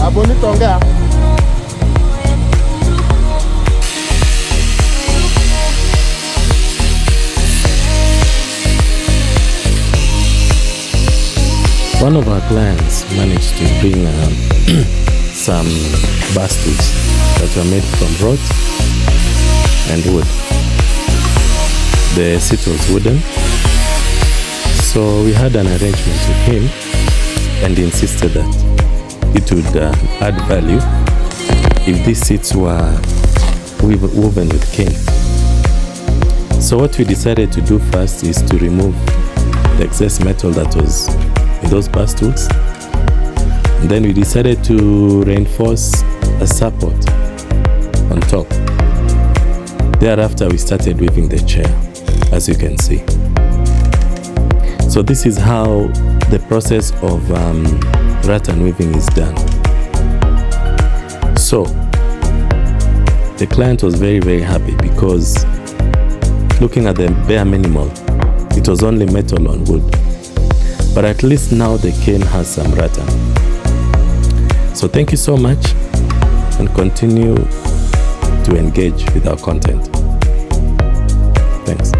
Bonito ongea. One of our clients managed to bring some bastles that were made from rods and wood. The seat was wooden, so we had an arrangement with him and he insisted that it would add value if these seats were woven with cane. So what we decided to do first is to remove the excess metal that was in those bastles, and then we decided to reinforce a support on top. Thereafter we started weaving the chair, as you can see. So this is how the process of rattan weaving is done. So the client was very, very happy because looking at the bare minimal, it was only metal on wood. But at least now the cane has some rattan. So thank you so much, and continue to engage with our content. Thanks.